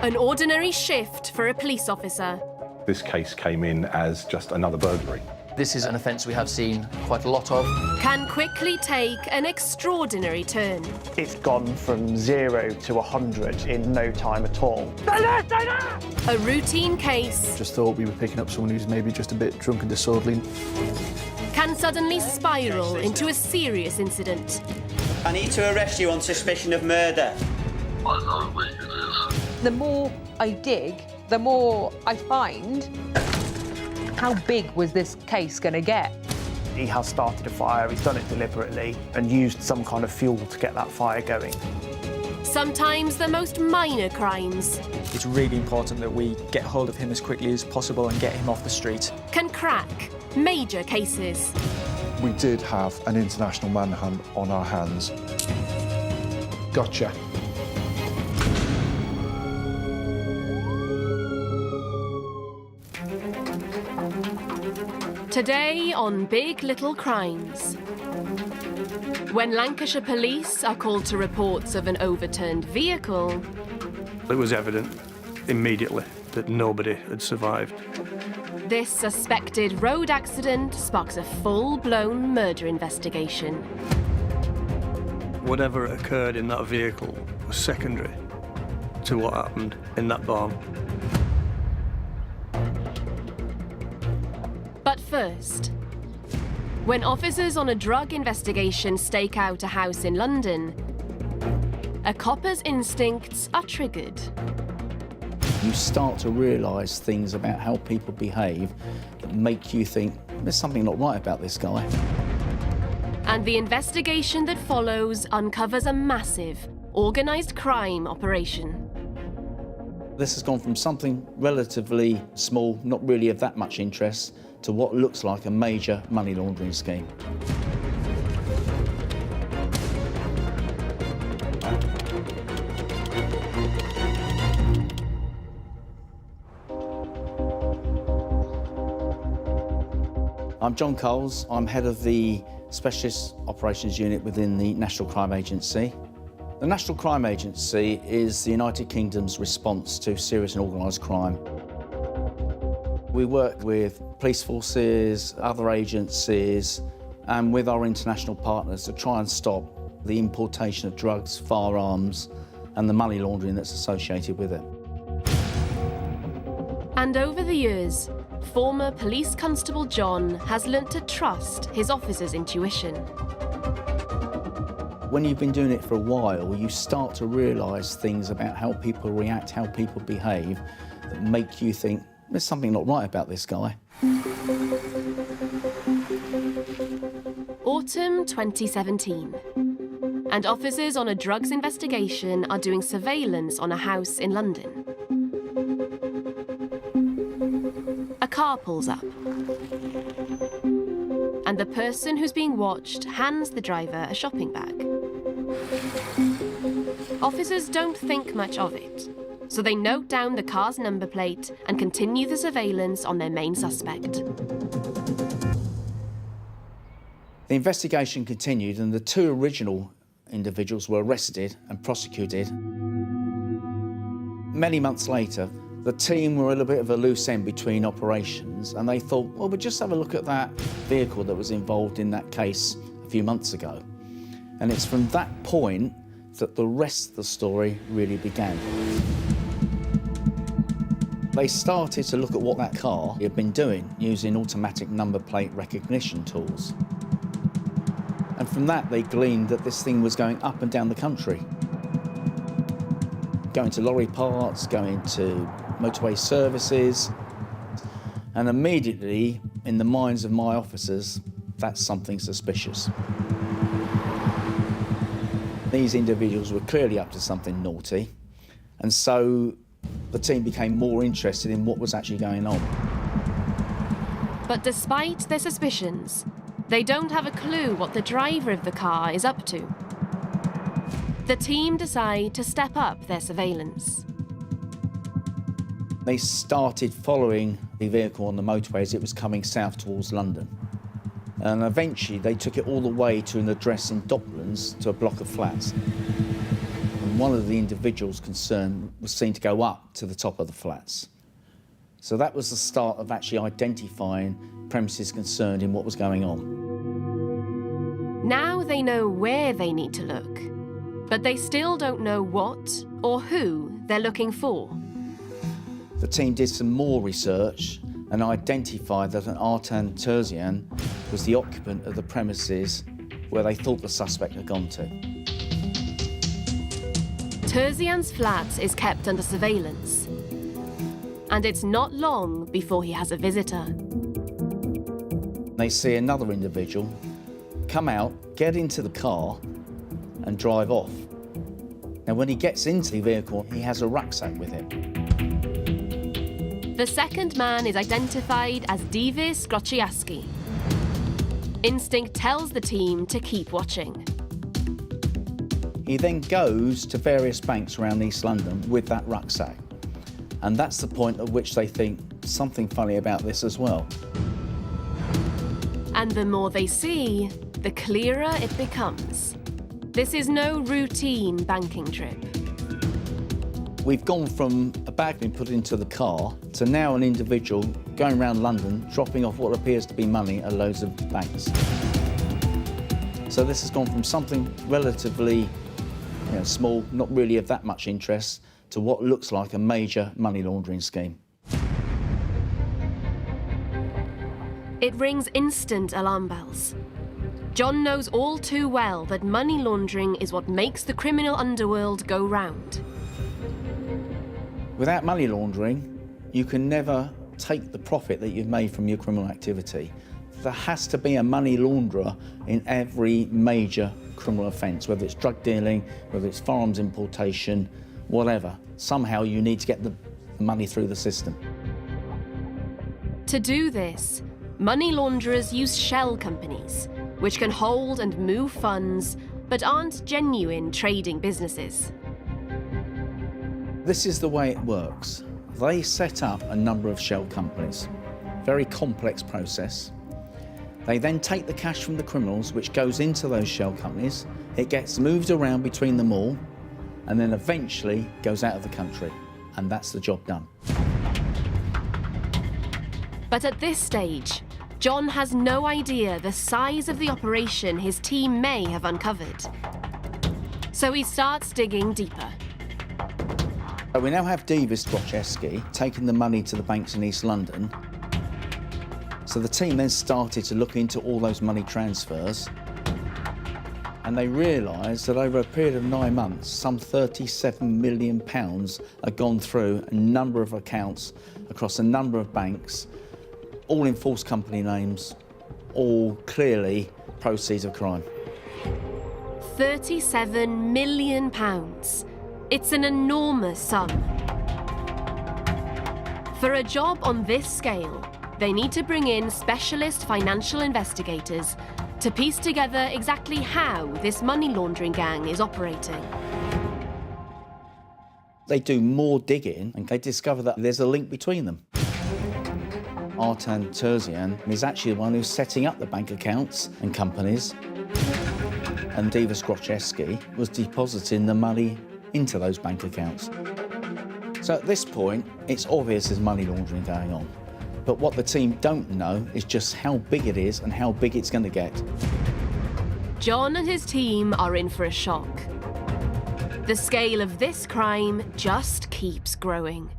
An ordinary shift for a police officer. This case came in as just another burglary. This is an offence we have seen quite a lot of. Can quickly take an extraordinary turn. It's gone from 0 to 100 in no time at all. A routine case Just thought we were picking up someone who's maybe just a bit drunk and disorderly. can suddenly spiral into a serious incident. I need to arrest you on suspicion of murder. I know where it is. The more I dig, the more I find. How big was this case going to get? He has started a fire, he's done it deliberately and used some kind of fuel to get that fire going. Sometimes the most minor crimes It's really important that we get hold of him as quickly as possible and get him off the street. can crack major cases. We did have an international manhunt on our hands. Gotcha. Today on Big Little Crimes. When Lancashire police are called to reports of an overturned vehicle, It was evident immediately that nobody had survived. this suspected road accident sparks a full-blown murder investigation. Whatever occurred in that vehicle was secondary to what happened in that barn. But first, when officers on a drug investigation stake out a house in London, a copper's instincts are triggered. You start to realise things about how people behave that make you think, there's something not right about this guy. And the investigation that follows uncovers a massive, organised crime operation. This has gone from something relatively small, not really of that much interest, to what looks like a major money laundering scheme. I'm John Coles. I'm head of the Specialist Operations Unit within the National Crime Agency. The National Crime Agency is the United Kingdom's response to serious and organised crime. We work with police forces, other agencies, and with our international partners to try and stop the importation of drugs, firearms, and the money laundering that's associated with it. And over the years, former police constable John has learnt to trust his officers' intuition. When you've been doing it for a while, you start to realise things about how people react, how people behave, that make you think, there's something not right about this guy. Autumn 2017. And officers on a drugs investigation are doing surveillance on a house in London. A car pulls up. And the person who's being watched hands the driver a shopping bag. Officers don't think much of it, so they note down the car's number plate and continue the surveillance on their main suspect. The investigation continued and the two original individuals were arrested and prosecuted. Many months later, the team were at a bit of a loose end between operations and they thought, well, we'll just have a look at that vehicle that was involved in that case a few months ago. And it's from that point that the rest of the story really began. They started to look at what that car had been doing using automatic number plate recognition tools. And from that, they gleaned that this thing was going up and down the country. Going to lorry parks, going to motorway services. And immediately, in the minds of my officers, that's something suspicious. These individuals were clearly up to something naughty. And so the team became more interested in what was actually going on. But despite their suspicions, they don't have a clue what the driver of the car is up to. The team decide to step up their surveillance. They started following the vehicle on the motorway as it was coming south towards London. And eventually they took it all the way to an address in Docklands to a block of flats. And and one of the individuals concerned was seen to go up to the top of the flats. So that was the start of actually identifying premises concerned in what was going on. Now they know where they need to look, but they still don't know what or who they're looking for. The team did some more research and identified that an Artan Terzian was the occupant of the premises where they thought the suspect had gone to. Terzian's flat is kept under surveillance, and it's not long before he has a visitor. They see another individual come out, get into the car and drive off. Now, when he gets into the vehicle, he has a rucksack with him. The second man is identified as Divis Grociaski. Instinct tells the team to keep watching. He then goes to various banks around East London with that rucksack. And that's the point at which they think something funny about this as well. And the more they see, the clearer it becomes. This is no routine banking trip. We've gone from a bag being put into the car to now an individual going around London dropping off what appears to be money at loads of banks. So this has gone from something relatively small, not really of that much interest, to what looks like a major money laundering scheme. It rings instant alarm bells. John knows all too well that money laundering is what makes the criminal underworld go round. Without money laundering, you can never take the profit that you've made from your criminal activity. There has to be a money launderer in every major criminal offence, whether it's drug dealing, whether it's firearms importation, whatever. Somehow you need to get the money through the system. To do this, money launderers use shell companies, which can hold and move funds, but aren't genuine trading businesses. This is the way it works. They set up a number of shell companies. Very complex process. They then take the cash from the criminals, which goes into those shell companies. It gets moved around between them all, and then eventually goes out of the country. And that's the job done. But at this stage, John has no idea the size of the operation his team may have uncovered. So he starts digging deeper. We now have Divis Grociaski taking the money to the banks in East London. So the team then started to look into all those money transfers, and they realised that over a period of 9 months, some £37 million had gone through a number of accounts across a number of banks, all in false company names, all clearly proceeds of crime. £37 million. It's an enormous sum. For a job on this scale, they need to bring in specialist financial investigators to piece together exactly how this money laundering gang is operating. They do more digging and they discover that there's a link between them. Artan Terzian is actually the one who's setting up the bank accounts and companies, and Divis Grociaski was depositing the money into those bank accounts. So at this point, it's obvious there's money laundering going on. But what the team don't know is just how big it is and how big it's going to get. John and his team are in for a shock. The scale of this crime just keeps growing.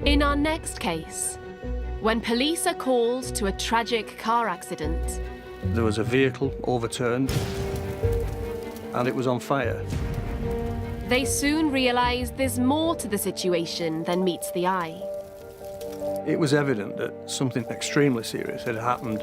In our next case, when police are called to a tragic car accident, There was a vehicle overturned and it was on fire. they soon realise there's more to the situation than meets the eye. It was evident that something extremely serious had happened.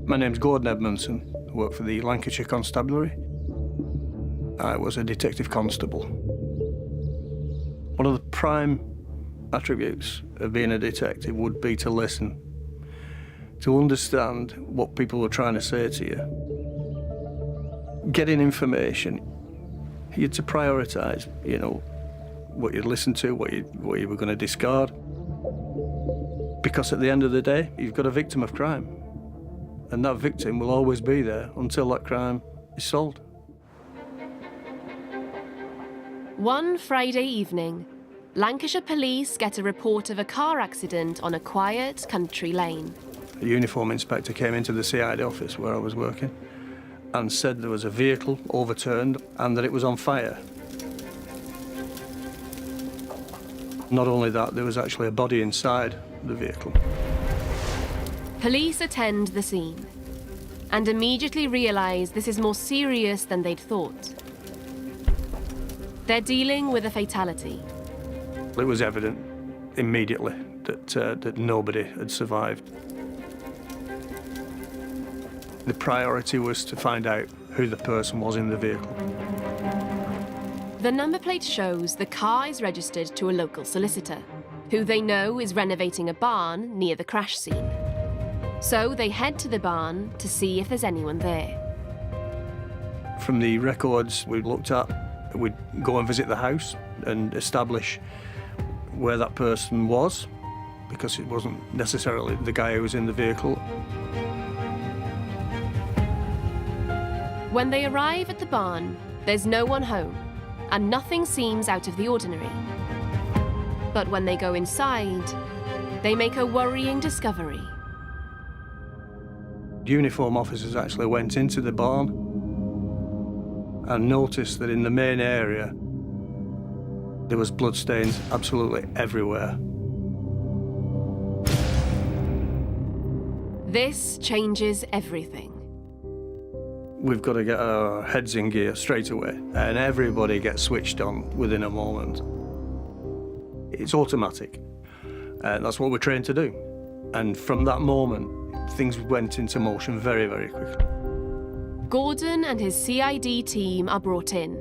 My name's Gordon Edmondson. I work for the Lancashire Constabulary. I was a detective constable. One of the prime attributes of being a detective would be to listen. to understand what people were trying to say to you. Getting information, you had to prioritise, you know, what you'd listen to, what you were going to discard. Because at the end of the day, you've got a victim of crime. And that victim will always be there until that crime is solved. One Friday evening, Lancashire police get a report of a car accident on a quiet country lane. A uniform inspector came into the CID office where I was working and said there was a vehicle overturned and that it was on fire. Not only that, there was actually a body inside the vehicle. Police attend the scene and immediately realise this is more serious than they'd thought. They're dealing with a fatality. It was evident immediately that nobody had survived. The priority was to find out who the person was in the vehicle. The number plate shows the car is registered to a local solicitor, who they know is renovating a barn near the crash scene. So they head to the barn to see if there's anyone there. From the records we looked at, we'd go and visit the house and establish where that person was, because it wasn't necessarily the guy who was in the vehicle. When they arrive at the barn, there's no one home, and nothing seems out of the ordinary. But when they go inside, they make a worrying discovery. Uniform officers actually went into the barn and noticed that in the main area there was bloodstains absolutely everywhere. This changes everything. We've got to get our heads in gear straight away, and everybody gets switched on within a moment. It's automatic, and that's what we're trained to do. And from that moment, things went into motion very, very quickly. Gordon and his CID team are brought in.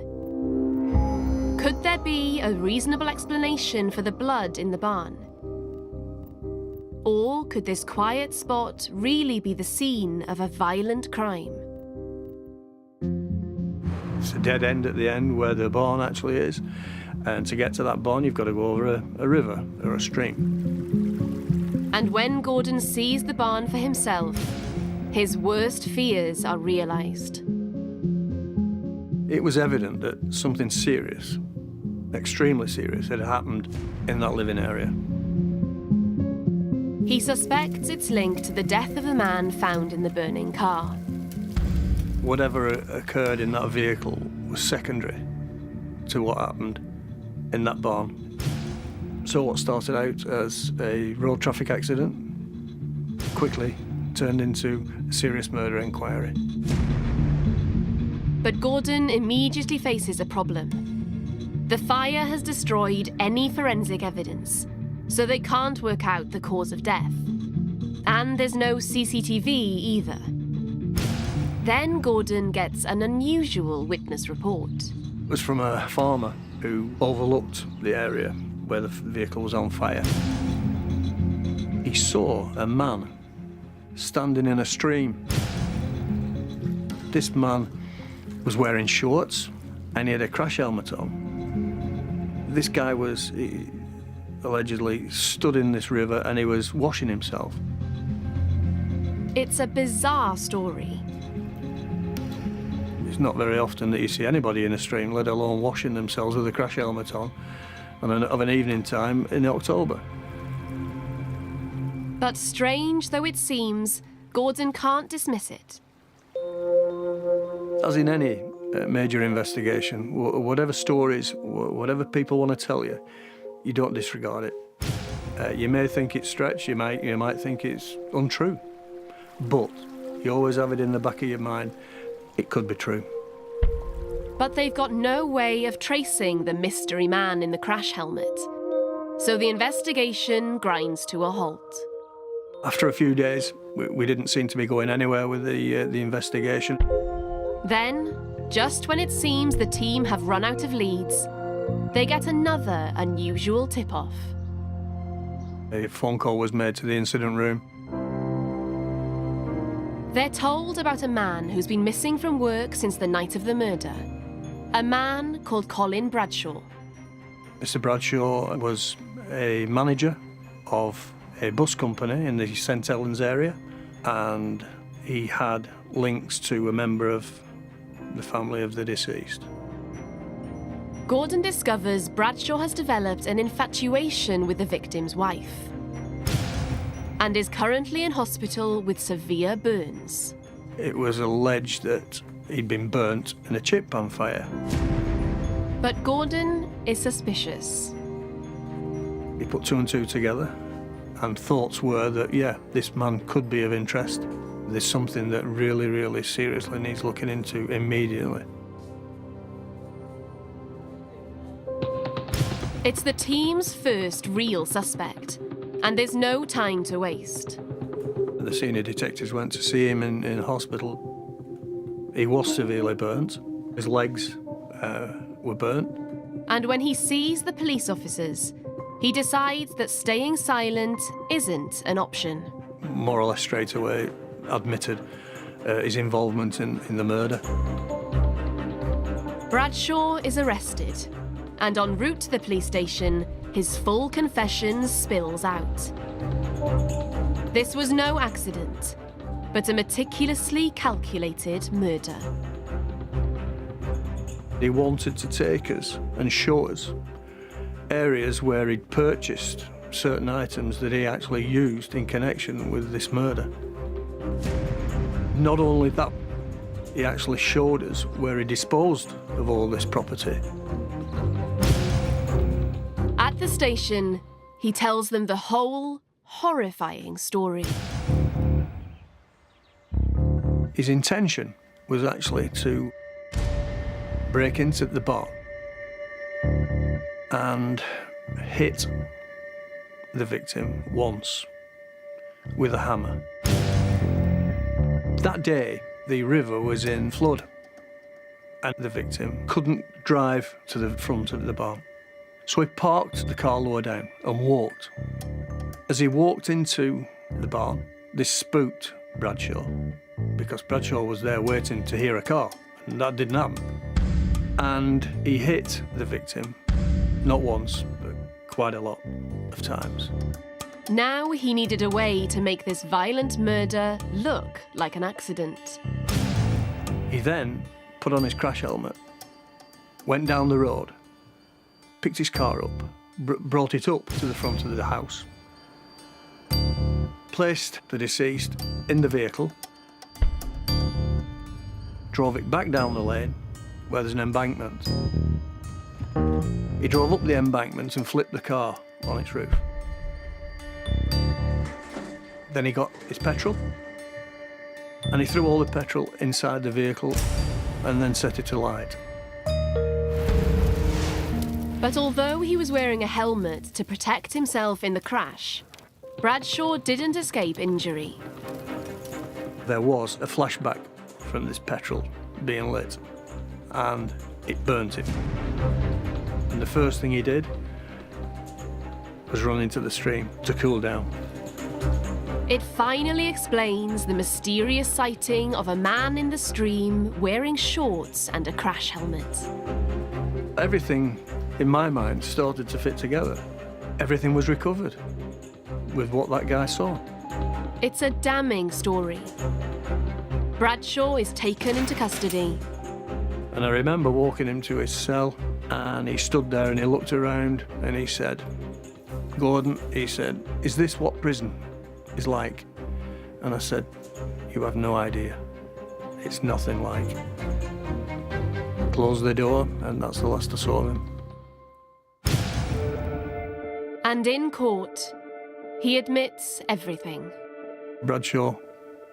Could there be a reasonable explanation for the blood in the barn? Or could this quiet spot really be the scene of a violent crime? It's a dead end at the end where the barn actually is. And to get to that barn, you've got to go over a river or a stream. And when Gordon sees the barn for himself, his worst fears are realised. It was evident that something serious, extremely serious, had happened in that living area. He suspects it's linked to the death of the man found in the burning car. Whatever occurred in that vehicle was secondary to what happened in that barn. So what started out as a road traffic accident quickly turned into a serious murder inquiry. But Gordon immediately faces a problem. The fire has destroyed any forensic evidence, so they can't work out the cause of death. And there's no CCTV either. Then Gordon gets an unusual witness report. It was from a farmer who overlooked the area where the vehicle was on fire. He saw a man standing in a stream. This man was wearing shorts and he had a crash helmet on. This guy was allegedly stood in this river and he was washing himself. It's a bizarre story. It's not very often that you see anybody in a stream, let alone washing themselves with a crash helmet on of an evening time in October. But strange though it seems, Gordon can't dismiss it. As in any major investigation, whatever stories, whatever people want to tell you, you don't disregard it. You may think it's stretched, you might think it's untrue, but you always have it in the back of your mind, it could be true. But they've got no way of tracing the mystery man in the crash helmet. So the investigation grinds to a halt. After a few days, we didn't seem to be going anywhere with the investigation. Then, just when it seems the team have run out of leads, they get another unusual tip-off. A phone call was made to the incident room. They're told about a man who's been missing from work since the night of the murder. A man called Colin Bradshaw. Mr. Bradshaw was a manager of a bus company in the St Helens area, and he had links to a member of the family of the deceased. Gordon discovers Bradshaw has developed an infatuation with the victim's wife and is currently in hospital with severe burns. It was alleged that he'd been burnt in a chip pan fire. But Gordon is suspicious. He put two and two together, and thoughts were that, yeah, this man could be of interest. There's something that really, really seriously needs looking into immediately. It's the team's first real suspect, and there's no time to waste. The senior detectives went to see him in hospital. He was severely burnt. His legs were burnt. And when he sees the police officers, he decides that staying silent isn't an option. More or less straight away admitted his involvement in the murder. Bradshaw is arrested, and en route to the police station, his full confession spills out. This was no accident, but a meticulously calculated murder. He wanted to take us and show us areas where he'd purchased certain items that he actually used in connection with this murder. Not only that, he actually showed us where he disposed of all this property. At the station, he tells them the whole horrifying story. His intention was actually to break into the bar and hit the victim once with a hammer. That day, the river was in flood, and the victim couldn't drive to the front of the barn. So he parked the car lower down and walked. As he walked into the barn, this spooked Bradshaw, because Bradshaw was there waiting to hear a car, and that didn't happen. And he hit the victim, not once, but quite a lot of times. Now he needed a way to make this violent murder look like an accident. He then put on his crash helmet, went down the road, picked his car up, brought it up to the front of the house, placed the deceased in the vehicle, drove it back down the lane where there's an embankment. He drove up the embankment and flipped the car on its roof. Then he got his petrol, and he threw all the petrol inside the vehicle and then set it alight. But although he was wearing a helmet to protect himself in the crash, Bradshaw didn't escape injury. There was a flashback from this petrol being lit, and it burnt him. And the first thing he did was run into the stream to cool down. It finally explains the mysterious sighting of a man in the stream wearing shorts and a crash helmet. Everything, in my mind, started to fit together. Everything was recovered with what that guy saw. It's a damning story. Bradshaw is taken into custody. And I remember walking him to his cell, and he stood there and he looked around and he said, "Gordon," he said, "is this what prison is like?" And I said, "You have no idea. It's nothing like." Closed the door, and that's the last I saw of him. And in court, he admits everything. Bradshaw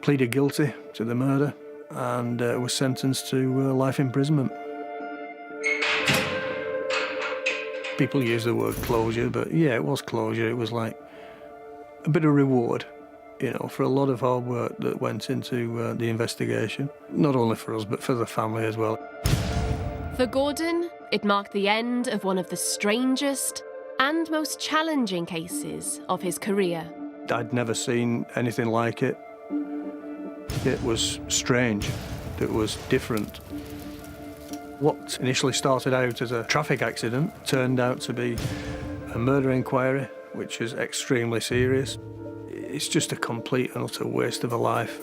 pleaded guilty to the murder and was sentenced to life imprisonment. People use the word closure, but yeah, it was closure. It was like a bit of reward, you know, for a lot of hard work that went into the investigation. Not only for us, but for the family as well. For Gordon, it marked the end of one of the strangest and most challenging cases of his career. I'd never seen anything like it. it was strange, it was different. What initially started out as a traffic accident turned out to be a murder inquiry, which is extremely serious. It's just a complete and utter waste of a life.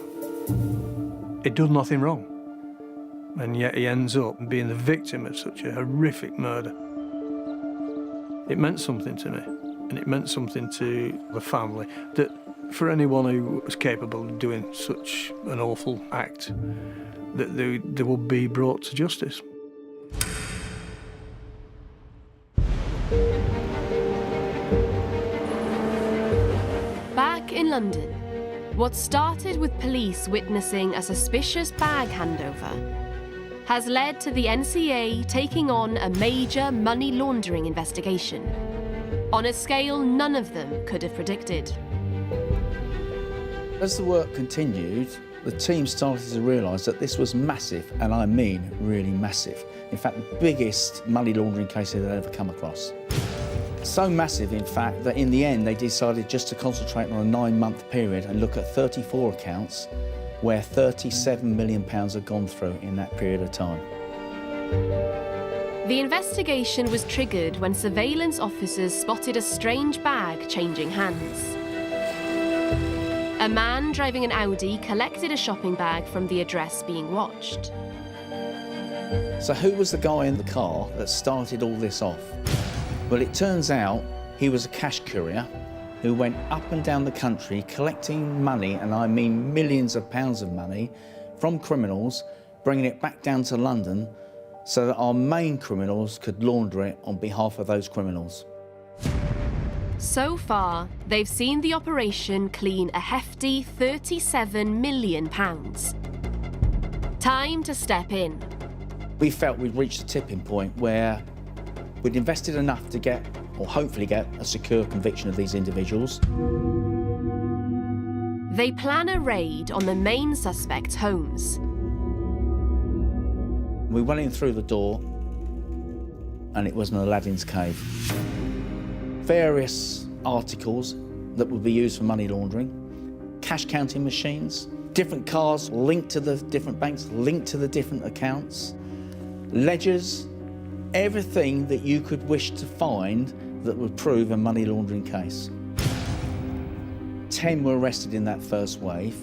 He'd done nothing wrong, and yet he ends up being the victim of such a horrific murder. It meant something to me, and it meant something to the family, that for anyone who was capable of doing such an awful act, that they would be brought to justice. Back in London, what started with police witnessing a suspicious bag handover has led to the NCA taking on a major money laundering investigation on a scale none of them could have predicted. As the work continued, the team started to realise that this was massive, and I mean really massive. In fact, the biggest money laundering case they'd ever come across. So massive, in fact, that in the end they decided just to concentrate on a 9-month period and look at 34 accounts where £37 million had gone through in that period of time. The investigation was triggered when surveillance officers spotted a strange bag changing hands. A man driving an Audi collected a shopping bag from the address being watched. So who was the guy in the car that started all this off? Well, it turns out he was a cash courier who went up and down the country collecting money, and I mean millions of pounds of money, from criminals, bringing it back down to London so that our main criminals could launder it on behalf of those criminals. So far, they've seen the operation clean a hefty £37 million. Time to step in. We felt we'd reached a tipping point where we'd invested enough to get, or hopefully get, a secure conviction of these individuals. They plan a raid on the main suspects' homes. We went in through the door, and it was an Aladdin's cave. Various articles that would be used for money laundering, cash counting machines, different cars linked to the different banks, linked to the different accounts, ledgers, everything that you could wish to find that would prove a money laundering case. 10 were arrested in that first wave.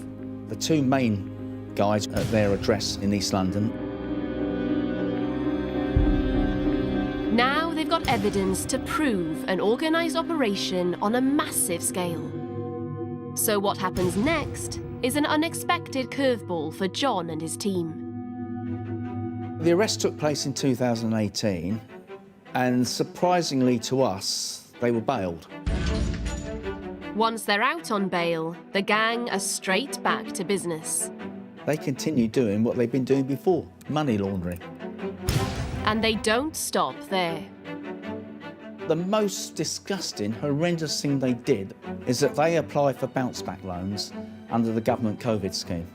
The 2 main guys at their address in East London. Now they've got evidence to prove an organised operation on a massive scale. So what happens next is an unexpected curveball for John and his team. The arrest took place in 2018, and surprisingly to us, they were bailed. Once they're out on bail, the gang are straight back to business. They continue doing what they've been doing before, money laundering. And they don't stop there. The most disgusting, horrendous thing they did is that they applied for bounce-back loans under the government COVID scheme.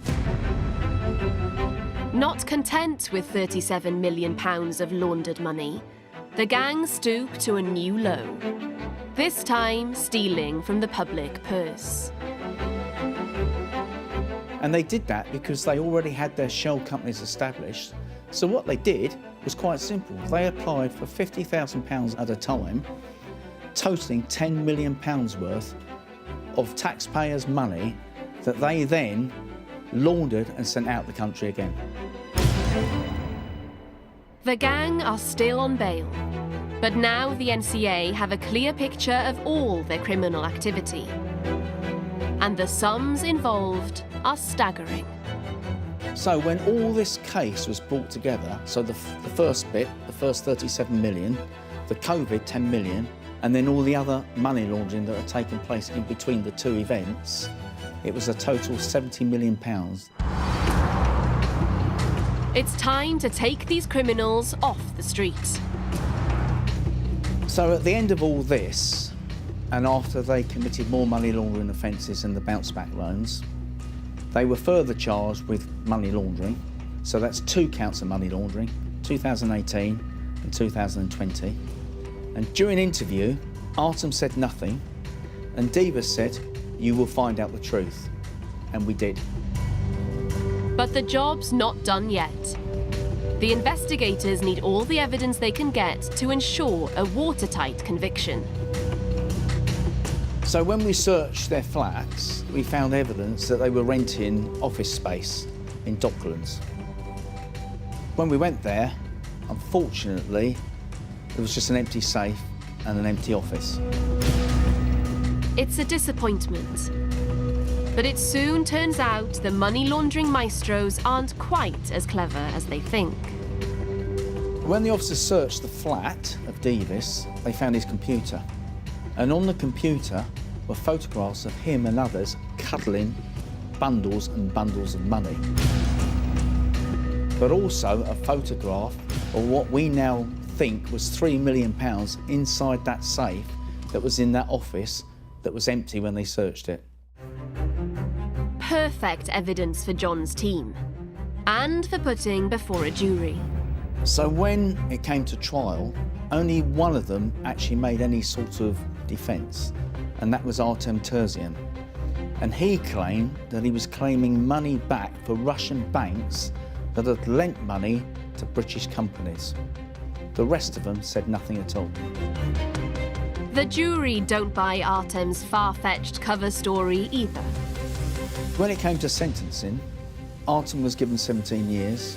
Not content with £37 million of laundered money, the gang stooped to a new low. This time, stealing from the public purse. And they did that because they already had their shell companies established. So what they did was quite simple. They applied for £50,000 at a time, totaling £10 million worth of taxpayers' money that they then laundered and sent out the country again. The gang are still on bail, but now the NCA have a clear picture of all their criminal activity. And the sums involved are staggering. So when all this case was brought together, so the first bit, the first 37 million, the COVID 10 million, and then all the other money laundering that had taken place in between the 2 events, it was a total £70 million. It's time to take these criminals off the street. So at the end of all this, and after they committed more money laundering offences and the bounce-back loans, they were further charged with money laundering. So that's 2 counts of money laundering, 2018 and 2020. And during interview, Artem said nothing, and Diva said, "You will find out the truth." And we did. But the job's not done yet. The investigators need all the evidence they can get to ensure a watertight conviction. So when we searched their flats, we found evidence that they were renting office space in Docklands. When we went there, unfortunately, there was just an empty safe and an empty office. It's a disappointment. But it soon turns out the money laundering maestros aren't quite as clever as they think. When the officers searched the flat of Davis, they found his computer. And on the computer were photographs of him and others cuddling bundles and bundles of money. But also a photograph of what we now think was £3 million inside that safe that was in that office that was empty when they searched it. Perfect evidence for John's team, and for putting before a jury. So when it came to trial, only one of them actually made any sort of defence, and that was Artem Terzian. And he claimed that he was claiming money back for Russian banks that had lent money to British companies. The rest of them said nothing at all. The jury don't buy Artem's far-fetched cover story either. When it came to sentencing, Artem was given 17 years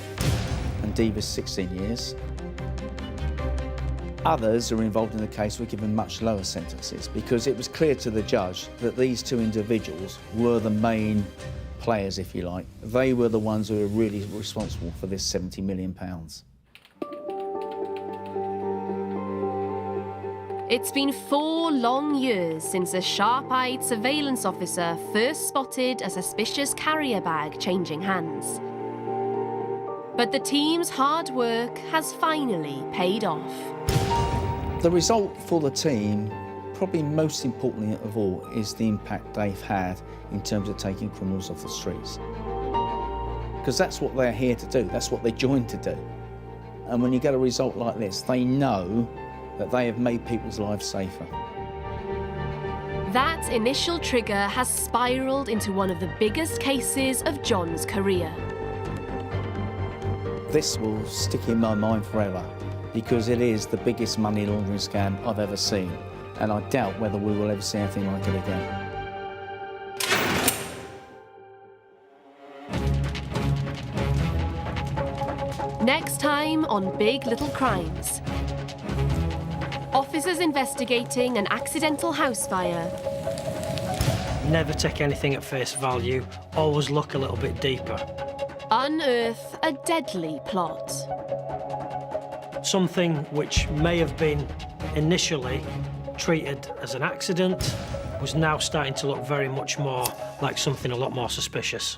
and Davis 16 years. Others who were involved in the case were given much lower sentences because it was clear to the judge that these two individuals were the main players, if you like. They were the ones who were really responsible for this £70 million. It's been 4 long years since a sharp-eyed surveillance officer first spotted a suspicious carrier bag changing hands. But the team's hard work has finally paid off. The result for the team, probably most importantly of all, is the impact they've had in terms of taking criminals off the streets. Because that's what they're here to do, that's what they joined to do. And when you get a result like this, they know that they have made people's lives safer. That initial trigger has spiralled into one of the biggest cases of John's career. This will stick in my mind forever because it is the biggest money laundering scam I've ever seen, and I doubt whether we will ever see anything like it again. Next time on Big Little Crimes. Officers investigating an accidental house fire. Never take anything at face value, always look a little bit deeper. Unearth a deadly plot. Something which may have been initially treated as an accident was now starting to look very much more like something a lot more suspicious.